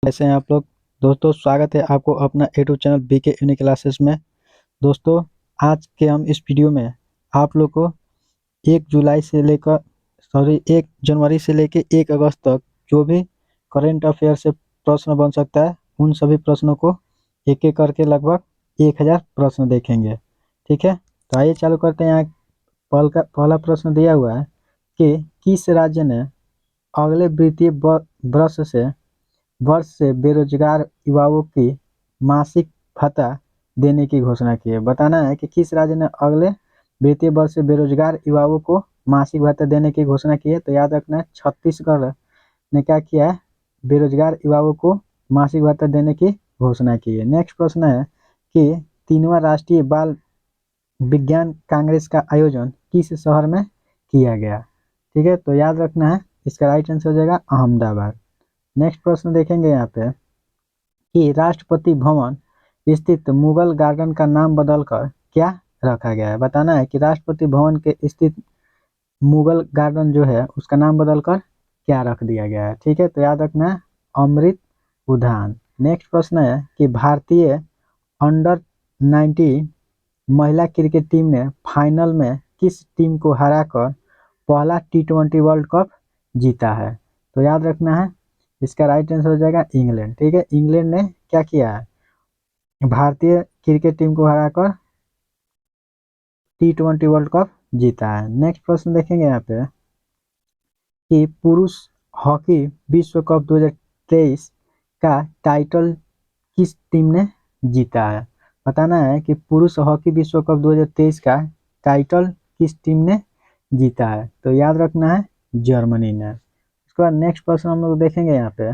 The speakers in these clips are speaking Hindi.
कैसे हैं आप लोग। दोस्तों स्वागत है आपको अपना YouTube channel BK unique classes में। दोस्तों आज के हम इस वीडियो में आप लोग को 1 जनवरी से लेकर 1 अगस्त तक जो भी करंट अफेयर से प्रश्न बन सकता है उन सभी प्रश्नों को एक एक करके लगभग 1000 प्रश्न देखेंगे। ठीक है, तो आइए चालू करते हैं। यहाँ पहला प्रश्न दिया हुआ है कि किस राज्य ने अगले वित्तीय वर्ष से बेरोजगार युवाओं की मासिक भत्ता देने की घोषणा की है। बताना है कि किस राज्य ने अगले वित्तीय वर्ष से बेरोजगार युवाओं को मासिक भत्ता देने की घोषणा की है। तो याद रखना है छत्तीसगढ़ ने क्या किया है, बेरोजगार युवाओं को मासिक भत्ता देने की घोषणा की है। नेक्स्ट प्रश्न है कि 3वां राष्ट्रीय बाल विज्ञान कांग्रेस का आयोजन किस शहर में किया गया। ठीक है, तो याद रखना है इसका राइट आंसर हो जाएगा अहमदाबाद। नेक्स्ट प्रश्न देखेंगे यहाँ पे कि राष्ट्रपति भवन स्थित मुगल गार्डन का नाम बदलकर क्या रखा गया है। बताना है कि राष्ट्रपति भवन के स्थित मुगल गार्डन जो है उसका नाम बदलकर क्या रख दिया गया है। ठीक है, तो याद रखना है अमृत उद्यान। नेक्स्ट प्रश्न है कि भारतीय अंडर 19 महिला क्रिकेट टीम ने फाइनल में किस टीम को हराकर पहला T20 वर्ल्ड कप जीता है। तो याद रखना है इसका राइट आंसर हो जाएगा इंग्लैंड। ठीक है, इंग्लैंड ने क्या किया है, भारतीय क्रिकेट टीम को हराकर T20 वर्ल्ड कप जीता है। नेक्स्ट प्रश्न देखेंगे यहाँ पे कि पुरुष हॉकी विश्व कप 2023 का टाइटल किस टीम ने जीता है। बताना है कि पुरुष हॉकी विश्व कप 2023 का टाइटल किस टीम ने जीता है। तो याद रखना है जर्मनी ने। उसके बाद नेक्स्ट प्रश्न हम लोग देखेंगे यहाँ पे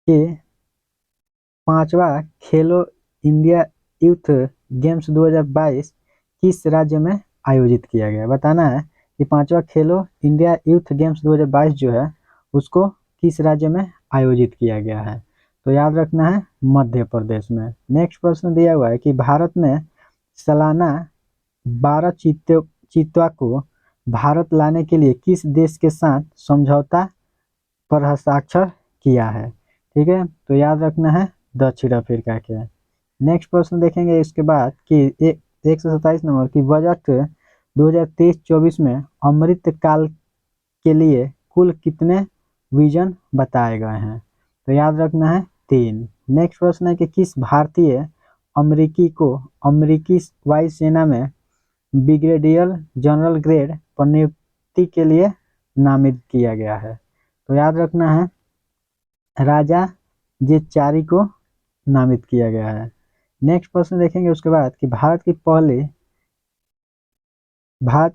कि 5वां खेलो इंडिया यूथ गेम्स 2022 किस राज्य में आयोजित किया गया। बताना है कि 5वां खेलो इंडिया यूथ गेम्स 2022 जो है उसको किस राज्य में आयोजित किया गया है। तो याद रखना है मध्य प्रदेश में। नेक्स्ट प्रश्न दिया हुआ है कि भारत ने सालाना 12 चीता को भारत लाने के लिए किस देश के साथ समझौता पर हस्ताक्षर किया है। ठीक है, तो याद रखना है दक्षिण अफ्रीका के। नेक्स्ट प्रश्न देखेंगे इसके बाद कि 127 नंबर की बजट 2023-24 में अमृत काल के लिए कुल कितने विजन बताए गए हैं। तो याद रखना है 3। नेक्स्ट प्रश्न है कि किस भारतीय अमेरिकी को अमेरिकी वायुसेना में ब्रिगेडियर जनरल ग्रेड पर नियुक्ति के लिए नामित किया गया है। तो याद रखना है राजा जेचारी को नामित किया गया है। नेक्स्ट प्रश्न देखेंगे उसके बाद कि भारत की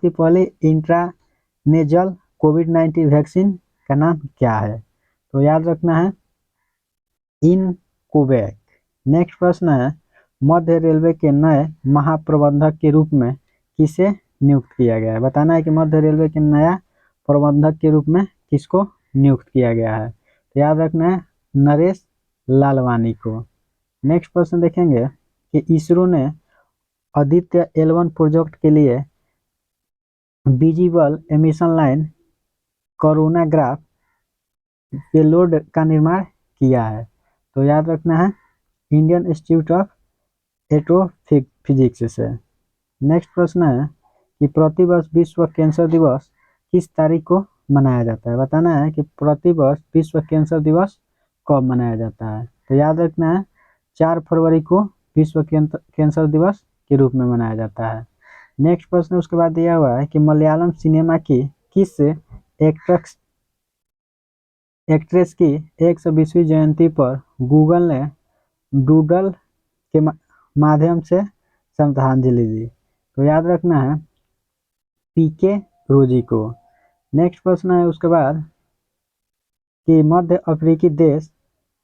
पहली इंट्रानेजल कोविड-19 वैक्सीन का नाम क्या है। तो याद रखना है इनकोवैक। नेक्स्ट प्रश्न है मध्य रेलवे के नए महाप्रबंधक के रूप में किसे नियुक्त किया गया है। बताना है कि मध्य रेलवे के नया प्रबंधक के रूप में किसको नियुक्त किया गया है। तो याद रखना है नरेश लालवानी को। नेक्स्ट प्रश्न देखेंगे कि इसरो ने आदित्य L1 प्रोजेक्ट के लिए visible emission line coronagraph payload का निर्माण किया है। तो याद रखना है इंडियन इंस्टीट्यूट ऑफ एस्ट्रोफिजिक्स से। नेक्स्ट प्रश्न है कि प्रतिवर्ष विश्व कैंसर दिवस किस तारीख को मनाया जाता है। बताना है कि प्रतिवर्ष विश्व कैंसर दिवस कब मनाया जाता है। तो याद रखना है 4 फरवरी को विश्व कैंसर दिवस के रूप में मनाया जाता है। नेक्स्ट प्रश्न उसके बाद दिया हुआ है कि मलयालम सिनेमा की किस एक्ट्रेस की 120वीं जयंती पर गूगल ने डूडल के माध्यम से श्रद्धांजलि दी। तो याद रखना है पीके रोजी को। नेक्स्ट प्रश्न है उसके बाद कि मध्य अफ्रीकी देश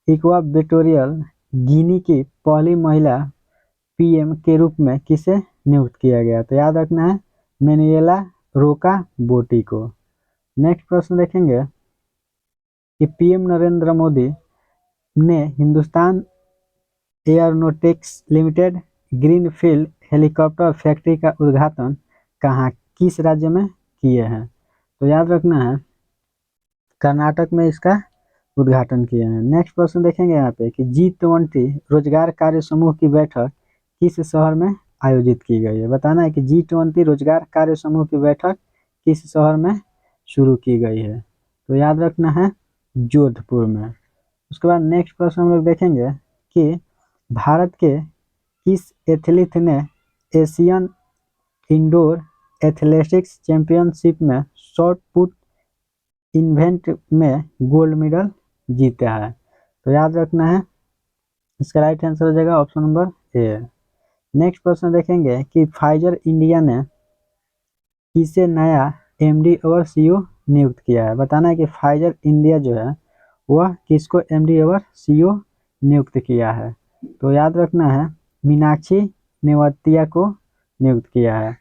इक्वाटोरियल गिनी की पहली महिला पीएम के रूप में किसे नियुक्त किया गया। तो याद रखना है मैनुएला रोका बोटी को। नेक्स्ट प्रश्न देखेंगे कि पीएम नरेंद्र मोदी ने Hindustan aeronautics limited greenfield helicopter factory का उद्घाटन कहाँ किस राज्य में किए हैं। तो याद रखना है कर्नाटक में इसका उद्घाटन किए हैं। नेक्स्ट प्रश्न देखेंगे यहाँ पे कि G20 रोजगार कार्य समूह की बैठक किस शहर में आयोजित की गई है। बताना है कि G20 रोजगार कार्य समूह की बैठक किस शहर में शुरू की गई है। तो याद रखना है जोधपुर में। उसके बाद नेक्स्ट प्रश्न हम लोग देखेंगे कि भारत के किस एथलीट ने एशियन इंडोर एथलेटिक्स चैंपियनशिप में शॉट पुट इवेंट में गोल्ड मेडल जीता है। तो याद रखना है इसका राइट आंसर हो जाएगा ऑप्शन नंबर ए। नेक्स्ट प्रश्न देखेंगे कि फाइजर इंडिया ने किसे नया एमडी और सीईओ नियुक्त किया है। बताना है कि फाइजर इंडिया जो है वह किसको एमडी और सीईओ नियुक्त किया है। तो याद रखना है मीनाक्षी नेवतिया को नियुक्त किया है।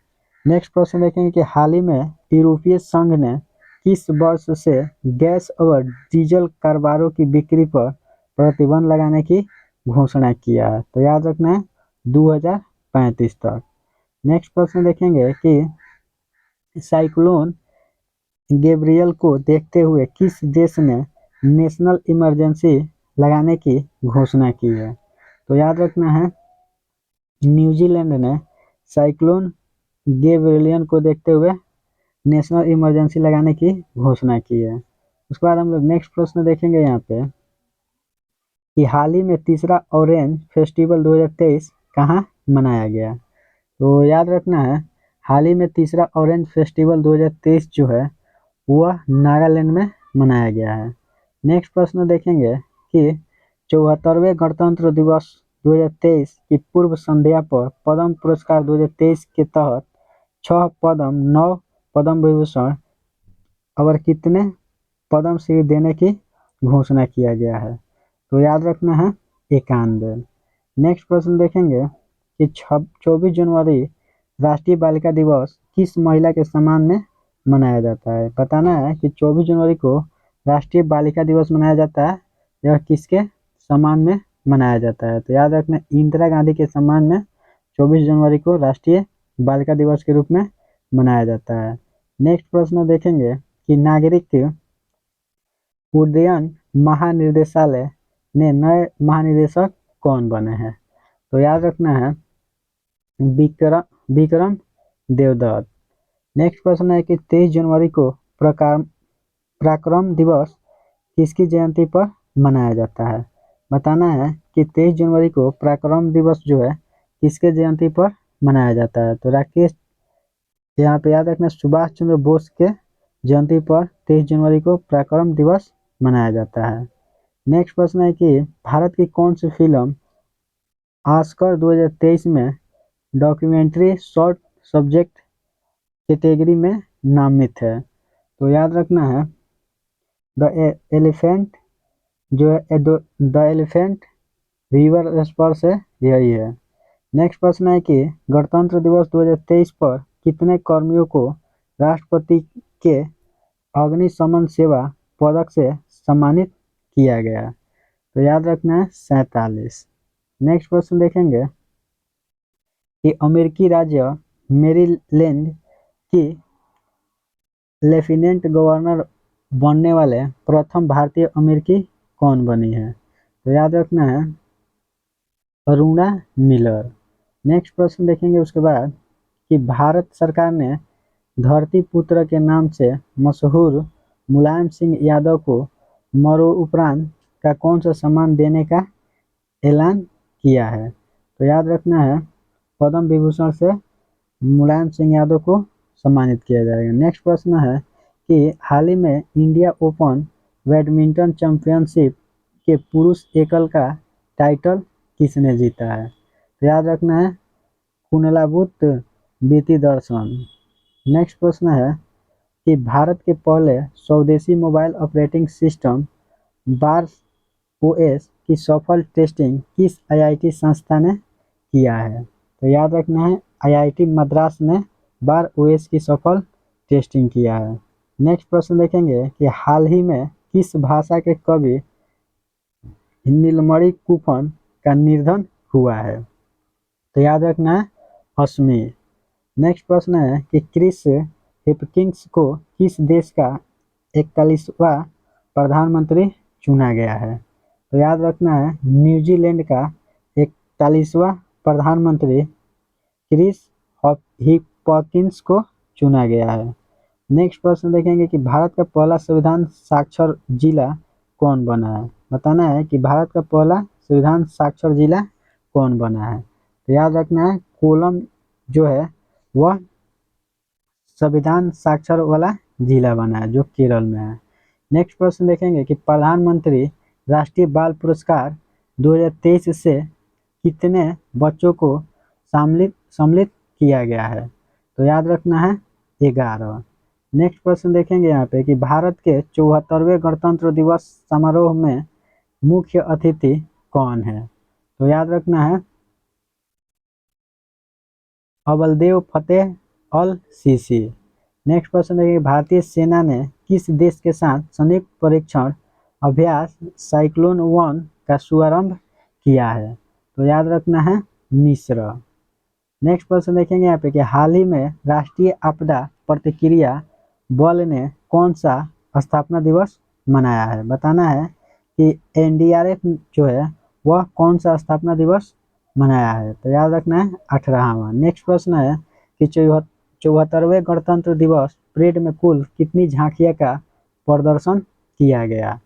नेक्स्ट प्रश्न देखेंगे कि हाल ही में यूरोपीय संघ ने किस वर्ष से गैस और डीजल कारोबारों की बिक्री पर प्रतिबंध लगाने की घोषणा किया है। तो याद रखना है 2035 तक। नेक्स्ट प्रश्न देखेंगे कि साइक्लोन गैब्रियल को देखते हुए किस देश ने नेशनल इमरजेंसी लगाने की घोषणा की है। तो याद रखना है न्यूजीलैंड ने साइक्लोन गैब्रियल को देखते हुए नेशनल इमरजेंसी लगाने की घोषणा की है। उसके बाद हम लोग नेक्स्ट प्रश्न देखेंगे यहाँ पे कि हाल ही में तीसरा ऑरेंज फेस्टिवल 2023 कहाँ मनाया गया। तो याद रखना है हाल ही में तीसरा ऑरेंज फेस्टिवल 2023 जो है वह नागालैंड में मनाया गया है। नेक्स्ट प्रश्न देखेंगे कि 74वें गणतंत्र दिवस 2023 की पूर्व संध्या पर पद्म पुरस्कार 2023 के तहत 6 पद्म 9 पद्म विभूषण और कितने पद्म श्री देने की घोषणा किया गया है। तो याद रखना है 91। नेक्स्ट प्रश्न देखेंगे कि 24 जनवरी राष्ट्रीय बालिका दिवस किस महिला के सम्मान में मनाया जाता है। बताना है कि 24 जनवरी को राष्ट्रीय बालिका दिवस मनाया जाता है यह किसके सम्मान में मनाया जाता है। तो याद रखना इंदिरा गांधी के सम्मान में 24 जनवरी को राष्ट्रीय बालिका दिवस के रूप में मनाया जाता है। नेक्स्ट प्रश्न देखेंगे कि नागरिक उड्डयन महानिदेशालय में नए महानिदेशक कौन बने हैं। तो याद रखना है विक्रम देवदत्त। नेक्स्ट प्रश्न है कि 23 जनवरी को पराक्रम दिवस किसकी जयंती पर मनाया जाता है। बताना है कि 23 जनवरी को पराक्रम दिवस जो है किसके जयंती पर मनाया जाता है। तो राकेश यहाँ पे याद रखना सुभाष चंद्र बोस के जयंती पर 23 जनवरी को पराक्रम दिवस मनाया जाता है। नेक्स्ट प्रश्न है कि भारत की कौन सी फिल्म ऑस्कर 2023 में डॉक्यूमेंट्री शॉर्ट सब्जेक्ट कैटेगरी में नामित है। तो याद रखना है द एलिफेंट जो है द एलिफेंट रिवर स्पर्श है यही है। नेक्स्ट प्रश्न है कि गणतंत्र दिवस 2023 पर कितने कर्मियों को राष्ट्रपति के अग्निशमन सेवा पदक से सम्मानित किया गया। तो याद रखना है 47। नेक्स्ट प्रश्न देखेंगे कि अमेरिकी राज्य मेरीलैंड की लेफ्टिनेंट गवर्नर बनने वाले प्रथम भारतीय अमेरिकी कौन बनी है। तो याद रखना है अरुणा मिलर। नेक्स्ट प्रश्न देखेंगे उसके बाद कि भारत सरकार ने धरती पुत्र के नाम से मशहूर मुलायम सिंह यादव को मरणोपरांत का कौन सा सम्मान देने का ऐलान किया है। तो याद रखना है पद्म विभूषण से मुलायम सिंह यादव को सम्मानित किया जाएगा। नेक्स्ट प्रश्न है कि हाल ही में इंडिया ओपन बैडमिंटन चैंपियनशिप के पुरुष एकल का टाइटल किसने जीता है। तो याद रखना है कुनलावुत वितिदर्शन। नेक्स्ट प्रश्न है कि भारत के पहले स्वदेशी mobile operating system bars OS की सफल टेस्टिंग किस आईआईटी संस्था ने किया है। तो याद रखना है आईआईटी मद्रास ने बार ओएस की सफल टेस्टिंग किया है। नेक्स्ट प्रश्न देखेंगे कि हाल ही में किस भाषा के कवि नीलमणि कुफन का निधन हुआ है। तो याद रखना है असमी। नेक्स्ट प्रश्न है कि क्रिस हिपकिंस को किस देश का 41वां प्रधानमंत्री चुना गया है? तो याद रखना है न्यूजीलैंड का 41वां प्रधानमंत्री क्रिस हिपकिंस को चुना गया है। नेक्स्ट प्रश्न देखेंगे कि भारत का पहला संविधान साक्षर जिला कौन बना है? बताना है कि भारत का पहला संविधान साक्षर जिला कौन बना है? तो याद रखना है कोलम जो है वह संविधान साक्षर वाला जिला बना है जो केरल में है। नेक्स्ट प्रश्न देखेंगे कि प्रधानमंत्री राष्ट्रीय बाल पुरस्कार 2023 से कितने बच्चों को सम्मिलित किया गया है? तो याद रखना है 11। नेक्स्ट प्रश्न देखेंगे यहाँ पे कि भारत के 74वें गणतंत्र दिवस समारोह में मुख्य अतिथि कौन है? तो याद रखना है अब्दुल फतेह अल सीसी। नेक्स्ट प्रश्न है कि भारतीय सेना ने किस देश के साथ संयुक्त परीक्षण अभ्यास साइक्लोन 1 का शुभारंभ किया है? तो याद रखना है मिस्र। नेक्स्ट प्रश्न देखेंगे यहाँ पे कि हाल ही में राष्ट्रीय आपदा प्रतिक्रिया बल ने कौन सा स्थापना दिवस मनाया है? बताना है कि एनडीआरएफ जो है वह कौन सा स्थापना दिवस मनाया है? तो याद रखना है 18वां। नेक्स्ट प्रश्न है कि 74वें गणतंत्र दिवस परेड में कुल कितनी झांकियों का प्रदर्शन किया गया?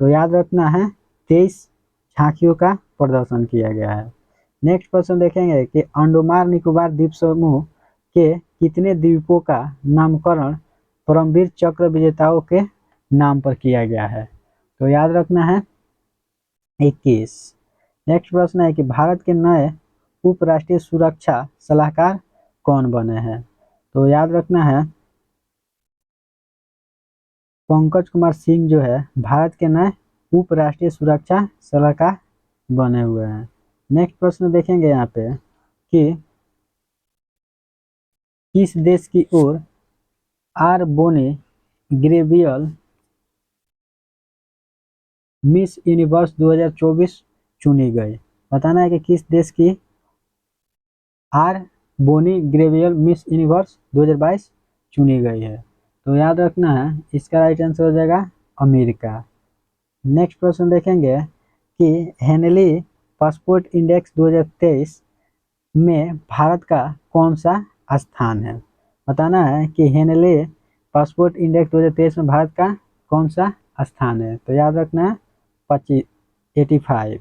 तो याद रखना है 23 झांकियों का प्रदर्शन किया गया है। नेक्स्ट प्रश्न देखेंगे कि अंडमान निकोबार द्वीप समूह के कितने द्वीपों का नामकरण परमवीर चक्र विजेताओं के नाम पर किया गया है? तो याद रखना है 21। नेक्स्ट प्रश्न है कि भारत के नए उपराष्ट्रीय सुरक्षा सलाहकार कौन बने हैं? तो याद रखना है पंकज कुमार सिंह जो है भारत के नए उपराष्ट्रीय सुरक्षा सलाहकार बने हुए हैं। नेक्स्ट प्रश्न देखेंगे यहाँ पे कि किस देश की ओर R'Bonney Gabriel Miss Universe 2024 चुनी गई? बताना है कि किस देश की R'Bonney Gabriel Miss Universe 2022 चुनी गई है? तो याद रखना है इसका राइट आंसर हो जाएगा अमेरिका। नेक्स्ट प्रश्न देखेंगे कि हेनली पासपोर्ट इंडेक्स 2023 में भारत का कौन सा स्थान है? बताना है कि हेनली पासपोर्ट इंडेक्स 2023 में भारत का कौन सा स्थान है? तो याद रखना है 85।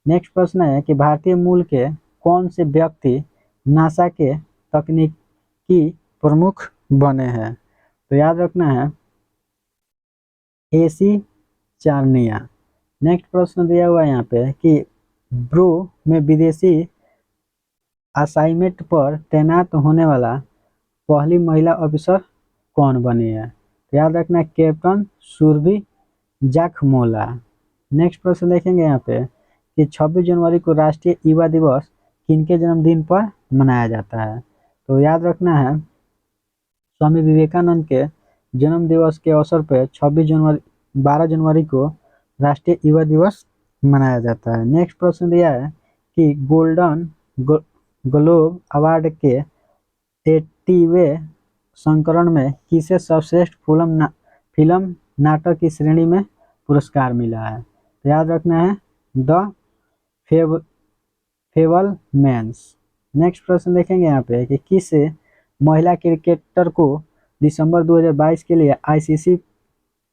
नेक्स्ट प्रश्न है कि भारतीय मूल के कौन से व्यक्ति नासा के तकनीकी प्रमुख बने हैं? तो याद रखना है एसी चारनिया। नेक्स्ट प्रश्न दिया हुआ है यहाँ पे कि ब्रू में विदेशी असाइनमेंट पर तैनात होने वाला पहली महिला ऑफिसर कौन बनी है? तो याद रखना है कैप्टन सुरभि जाखमोला। नेक्स्ट प्रश्न देखेंगे यहाँ पे कि 26 जनवरी को राष्ट्रीय युवा दिवस किनके जन्मदिन पर मनाया जाता है? तो याद रखना है स्वामी विवेकानंद के जन्म दिवस के अवसर पर 12 जनवरी को राष्ट्रीय युवा दिवस मनाया जाता है। नेक्स्ट प्रश्न दिया है कि गोल्डन ग्लोब अवार्ड के 80वें संस्करण में किसे सर्वश्रेष्ठ फिल्म नाटक की श्रेणी में पुरस्कार मिला है? तो याद रखना है द फेबलमैन्स। नेक्स्ट प्रश्न देखेंगे यहाँ पे कि किस महिला क्रिकेटर को दिसंबर 2022 के लिए ICC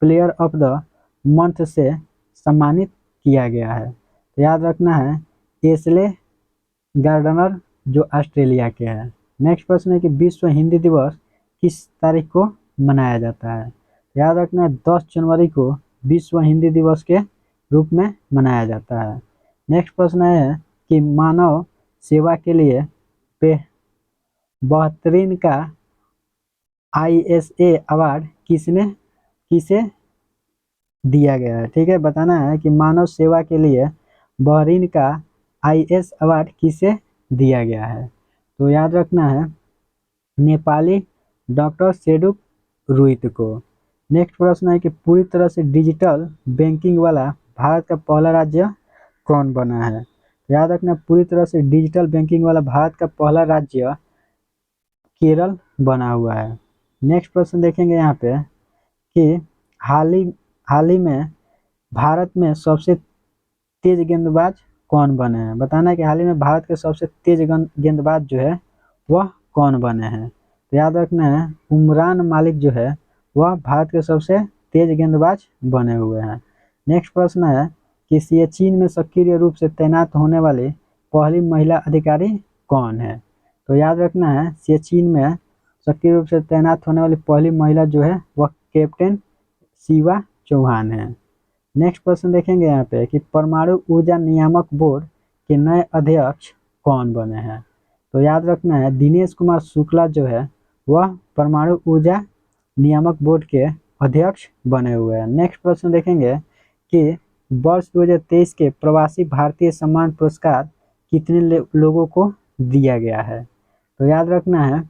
player of the month से सम्मानित किया गया है? तो याद रखना है एशले गार्डनर जो ऑस्ट्रेलिया के हैं। नेक्स्ट प्रश्न है कि विश्व हिंदी दिवस किस तारीख को मनाया जाता है? याद रखना है 10 जनवरी को विश्व हिंदी दिवस के रूप में मनाया जाता है। नेक्स्ट प्रश्न है कि मानव सेवा के लिए बेहतरीन का आईएसए अवार्ड किसे दिया गया है? ठीक है, बताना है कि मानव सेवा के लिए बेहतरीन का आईएस अवार्ड किसे दिया गया है? तो याद रखना है नेपाली डॉक्टर सेडुक रुइत को। नेक्स्ट प्रश्न है कि पूरी तरह से डिजिटल बैंकिंग वाला भारत का पहला राज्य कौन बना है? याद रखना पूरी तरह से डिजिटल बैंकिंग वाला भारत का पहला राज्य केरल बना हुआ है। नेक्स्ट प्रश्न देखेंगे यहाँ पे कि हाल ही में भारत में सबसे तेज गेंदबाज कौन बने हैं? बताना है कि हाल ही में भारत के सबसे तेज गेंदबाज जो है वह कौन बने हैं? तो याद रखना है उमरान मालिक जो है वह भारत के सबसे तेज गेंदबाज बने हुए हैं। नेक्स्ट प्रश्न है कि सियाचिन में सक्रिय रूप से तैनात होने वाली पहली महिला अधिकारी कौन है? तो याद रखना है सियाचिन में सक्रिय रूप से तैनात होने वाली पहली महिला जो है वह कैप्टन शिवा चौहान है। नेक्स्ट प्रश्न देखेंगे यहाँ पे कि परमाणु ऊर्जा नियामक बोर्ड के नए अध्यक्ष कौन बने हैं? तो याद रखना है दिनेश कुमार शुक्ला जो है वह परमाणु ऊर्जा नियामक बोर्ड के अध्यक्ष बने हुए हैं। नेक्स्ट प्रश्न देखेंगे कि वर्ष 2023 के प्रवासी भारतीय सम्मान पुरस्कार कितने लोगों को दिया गया है? तो याद रखना है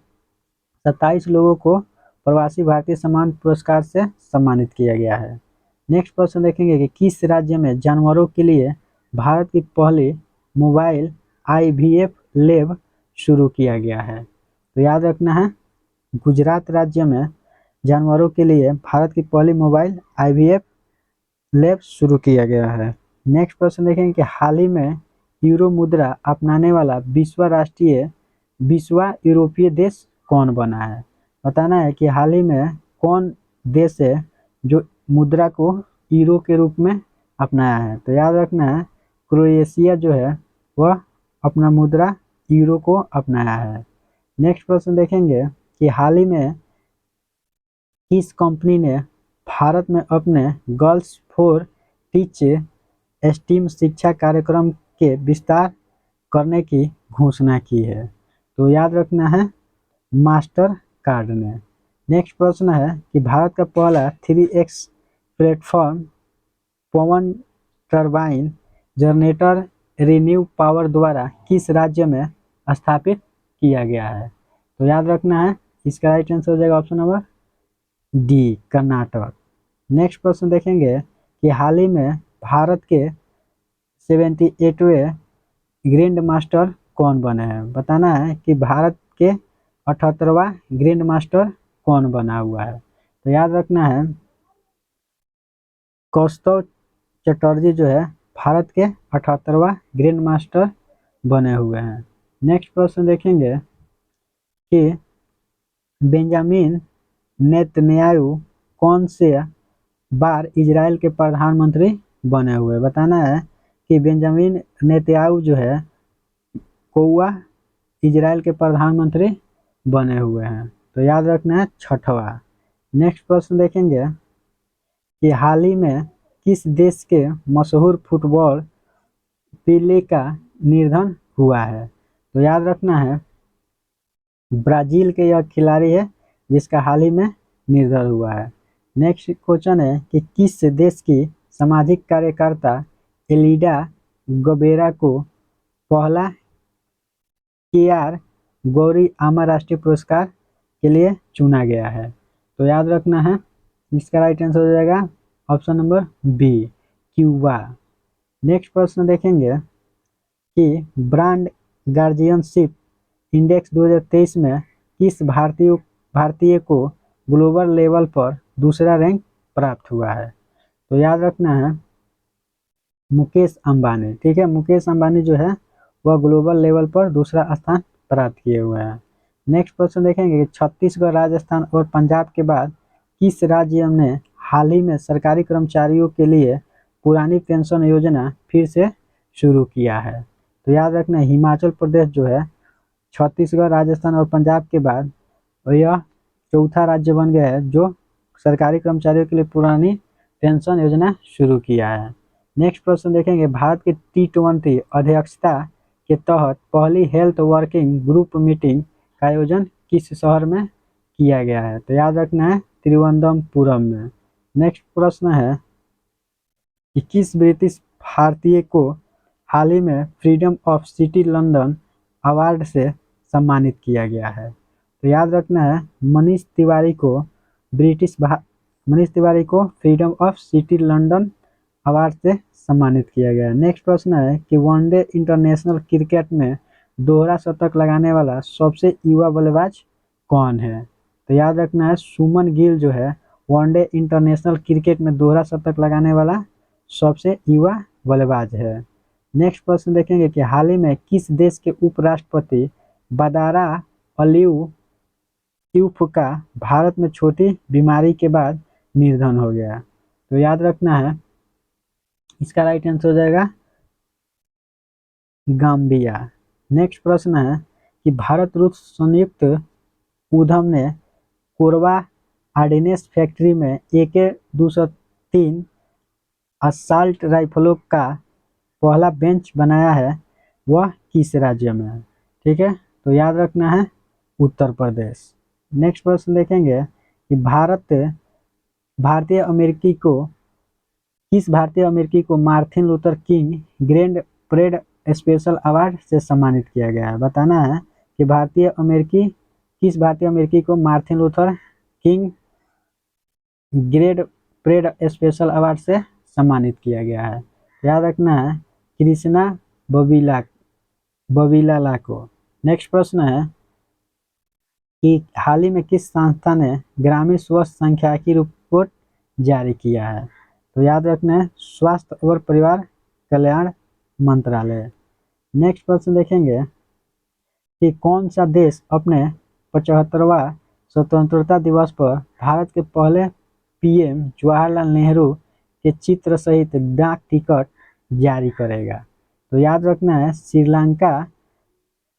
27 लोगों को प्रवासी भारतीय सम्मान पुरस्कार से सम्मानित किया गया है। नेक्स्ट प्रश्न देखेंगे कि किस राज्य में जानवरों के लिए भारत की पहली मोबाइल IVF लैब शुरू किया गया है? तो याद रखना है गुजरात राज्य में जानवरों के लिए भारत की पहली मोबाइल IVF लैब शुरू किया गया है। नेक्स्ट प्रश्न देखेंगे कि हाल ही में यूरो मुद्रा अपनाने वाला विश्वा यूरोपीय देश कौन बना है? बताना है कि हाल ही में कौन देश है जो मुद्रा को यूरो के रूप में अपनाया है? तो याद रखना है क्रोएशिया जो है वह अपना मुद्रा यूरो को अपनाया है। नेक्स्ट प्रश्न देखेंगे कि हाल ही में किस कंपनी ने भारत में अपने गर्ल्स फॉर टीच स्टीम शिक्षा कार्यक्रम के विस्तार करने की घोषणा की है? तो याद रखना है मास्टर कार्ड ने। नेक्स्ट प्रश्न है कि भारत का पहला 3x प्लेटफॉर्म पवन टरबाइन जनरेटर रिन्यू पावर द्वारा किस राज्य में स्थापित किया गया है? तो याद रखना है इसका राइट आंसर हो जाएगा option number D Karnataka. Next प्रश्न देखेंगे कि हाल ही में भारत के 78वें ग्रैंड मास्टर कौन बने हैं? बताना है कि भारत के 78वां ग्रैंड मास्टर कौन बना हुआ है? तो याद रखना है कौस्तव चटर्जी जो है भारत के 78वां ग्रैंड मास्टर बने हुए हैं। नेक्स्ट प्रश्न देखेंगे कि बेंजामिन नेतन्याहू कौन से बार इजराइल के प्रधानमंत्री बने हुए? बताना है कि बेंजामिन नेतन्याहू जो है कौवा इजराइल के प्रधानमंत्री बने हुए हैं। तो याद रखना है 6वां। नेक्स्ट प्रश्न देखेंगे कि हाल ही में किस देश के मशहूर फुटबॉल पेले का निधन हुआ है? तो याद रखना है ब्राजील के यह खिलाड़ी है जिसका हाल ही में निधन हुआ है। नेक्स्ट क्वेश्चन है कि किस देश की सामाजिक कार्यकर्ता एलिडा गबेरा को पहला KR गौरी आमा राष्ट्रीय पुरस्कार के लिए चुना गया है? तो याद रखना है इसका राइट आंसर हो जाएगा option number B Cuba. Next प्रश्न देखेंगे कि ब्रांड गार्जियनशिप इंडेक्स 2023 में किस भारतीय को ग्लोबल लेवल पर दूसरा रैंक प्राप्त हुआ है? तो याद रखना है मुकेश अंबानी। ठीक है, मुकेश अंबानी जो है वह ग्लोबल लेवल पर दूसरा स्थान प्राप्त किए हुए हैं। नेक्स्ट प्रश्न देखेंगे कि छत्तीसगढ़, राजस्थान और पंजाब के बाद किस राज्य ने हाल ही में सरकारी कर्मचारियों के लिए पुरानी पेंशन योजना फिर से शुरू किया है? तो याद रखना हिमाचल प्रदेश जो है छत्तीसगढ़, राजस्थान और पंजाब के बाद यह चौथा राज्य बन गया है जो सरकारी कर्मचारियों के लिए पुरानी पेंशन योजना शुरू किया है। नेक्स्ट प्रश्न देखेंगे भारत की T20 अध्यक्षता के तहत पहली हेल्थ वर्किंग ग्रुप मीटिंग का आयोजन किस शहर में किया गया है? तो याद रखना है तिरुवनंतपुरम में। नेक्स्ट प्रश्न है कि किस ब्रिटिश भारतीय को हाल ही में freedom of city London award से सम्मानित किया गया है? तो याद रखना है मनीष तिवारी को freedom of city London award से सम्मानित किया गया है। नेक्स्ट प्रश्न है कि वनडे इंटरनेशनल क्रिकेट में दोहरा शतक लगाने वाला सबसे युवा बल्लेबाज कौन है? तो याद रखना है सुमन गिल जो है वनडे इंटरनेशनल क्रिकेट में दोहरा शतक लगाने वाला सबसे युवा बल्लेबाज है। नेक्स्ट प्रश्न देखेंगे कि हाल ही में किस देश के उपराष्ट्रपति बदारा अलीयूफ का भारत में छोटी बीमारी के बाद निधन हो गया। तो याद रखना है, इसका राइट आंसर हो जाएगा गाम्बिया। नेक्स्ट प्रश्न है कि भारत रूस संयुक्त उद्यम ने कोरबा ऑर्डिनेंस फैक्ट्री में AK-203 असॉल्ट राइफलों का पहला बेंच बनाया है, वह किस राज्य में है? ठीक है, तो याद रखना है उत्तर प्रदेश। नेक्स्ट प्रश्न देखेंगे कि भारतीय अमेरिकी को Martin Luther king grand parade special award से सम्मानित किया गया है। बताना है कि किस भारतीय अमेरिकी को Martin Luther king grand parade special award से सम्मानित किया गया है। याद रखना है कृष्णा बबिलाला को। नेक्स्ट प्रश्न है कि हाल ही में किस संस्था ने ग्रामीण स्वास्थ्य सांख्यिकी रिपोर्ट जारी किया है? तो याद रखना है स्वास्थ्य और परिवार कल्याण मंत्रालय। नेक्स्ट प्रश्न देखेंगे कि कौन सा देश अपने 75वां स्वतंत्रता दिवस पर भारत के पहले PM जवाहरलाल नेहरू के चित्र सहित डाक टिकट जारी करेगा? तो याद रखना है श्रीलंका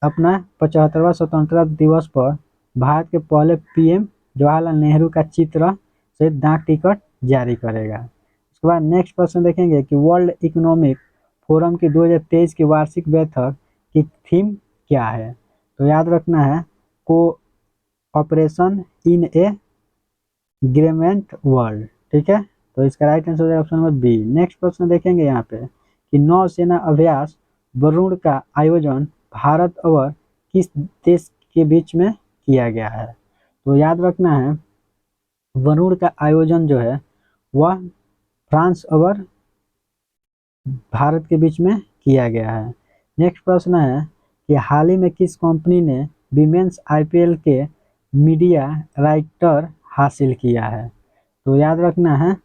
अपना 75वां स्वतंत्रता दिवस पर भारत के पहले PM जवाहरलाल नेहरू का चित्र सहित डाक टिकट जारी करेगा। उसके बाद नेक्स्ट प्रश्न देखेंगे कि वर्ल्ड इकोनॉमिक फोरम की 2023 की वार्षिक बैठक की थीम क्या है? तो याद रखना है कोऑपरेशन इन ए ग्रेमेंट वर्ल्ड। ठीक है, तो इसका राइट आंसर हो जाएगा ऑप्शन नंबर बी। नेक्स्ट प्रश्न देखेंगे यहाँ पे कि नौसेना अभ्यास वरुण का आयोजन भारत और किस देश के बीच में किया गया है? तो याद रखना है वरुण का आयोजन जो है वह फ्रांस और भारत के बीच में किया गया है। नेक्स्ट प्रश्न है कि हाल ही में किस कंपनी ने विमेंस IPL के मीडिया राइटर हासिल किया है? तो याद रखना है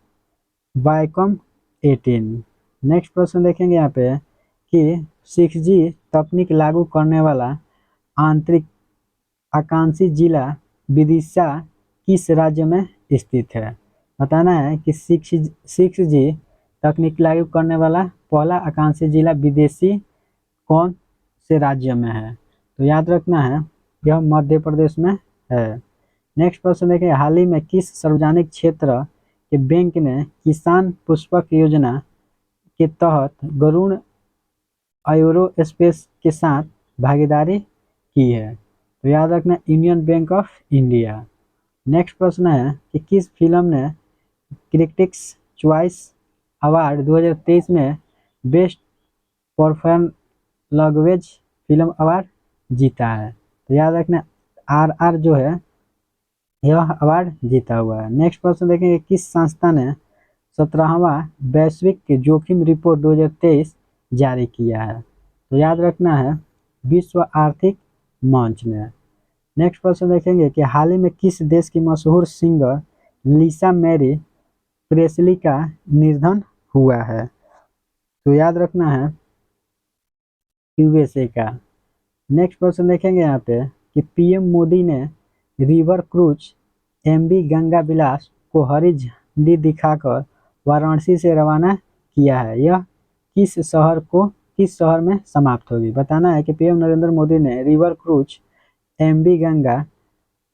वाइकॉम 18। नेक्स्ट प्रश्न देखेंगे यहाँ पे कि 6G तकनीक लागू करने वाला आंतरिक आकांक्षी जिला विदिशा किस राज्य में स्थित है? बताना है कि 6G तकनीक लागू करने वाला पहला आकांक्षी जिला विदेशी कौन से राज्य में है? तो याद रखना है यह मध्य प्रदेश में है। नेक्स्ट प्रश्न देखें हाल ही में किस सार्वजनिक क्षेत्र के बैंक ने किसान पुष्पक योजना के तहत गरुड़ एरोस्पेस के साथ भागीदारी की है? तो याद रखना union bank of India. Next प्रश्न है कि किस फिल्म ने क्रिटिक्स चॉइस अवार्ड 2023 में best perform language film award जीता है? तो याद रखना RR जो है यह अवार्ड जीता हुआ है। नेक्स्ट प्रश्न देखेंगे किस संस्था ने 17वां वैश्विक जोखिम रिपोर्ट 2023 जारी किया है? तो याद रखना है विश्व आर्थिक मंच ने। नेक्स्ट प्रश्न देखेंगे कि हाल ही में किस देश की मशहूर सिंगर लिसा मैरी प्रेस्ली का निधन हुआ है? तो याद रखना है USA का। नेक्स्ट प्रश्न देखेंगे यहाँ पे कि PM मोदी ने रिवर क्रूज MV गंगा विलास को हरी झंडी दिखाकर वाराणसी से रवाना किया है, यह किस शहर में समाप्त होगी? बताना है कि PM नरेंद्र मोदी ने रिवर क्रूज MV गंगा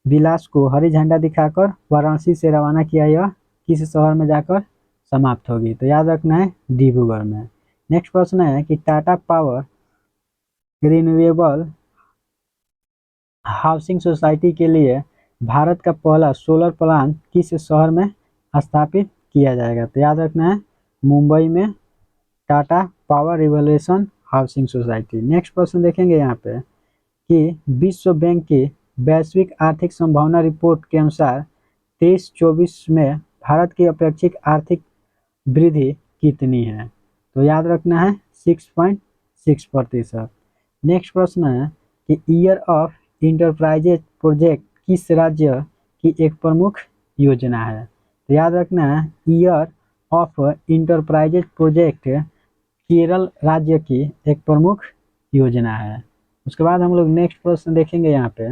विलास को हरी झंडा दिखाकर वाराणसी से रवाना किया, यह किस शहर में जाकर समाप्त होगी? तो याद रखना है डिब्रूगढ़ में। नेक्स्ट प्रश्न है कि Tata power renewable housing society के लिए भारत का पहला सोलर प्लांट किस शहर में स्थापित किया जाएगा? तो याद रखना है मुंबई में Tata power revolution housing society. Next प्रश्न देखेंगे यहाँ पे कि विश्व बैंक की वैश्विक आर्थिक संभावना रिपोर्ट के अनुसार 23-24 में भारत की अपेक्षित आर्थिक वृद्धि कितनी है? तो याद रखना है 6.6%। नेक्स्ट प्रश्न है कि ईयर ऑफ इंटरप्राइजेज प्रोजेक्ट किस राज्य की एक प्रमुख योजना है? तो याद रखना है year of enterprises project Kerala राज्य की एक प्रमुख योजना है। उसके बाद हम लोग नेक्स्ट प्रश्न देखेंगे यहाँ पे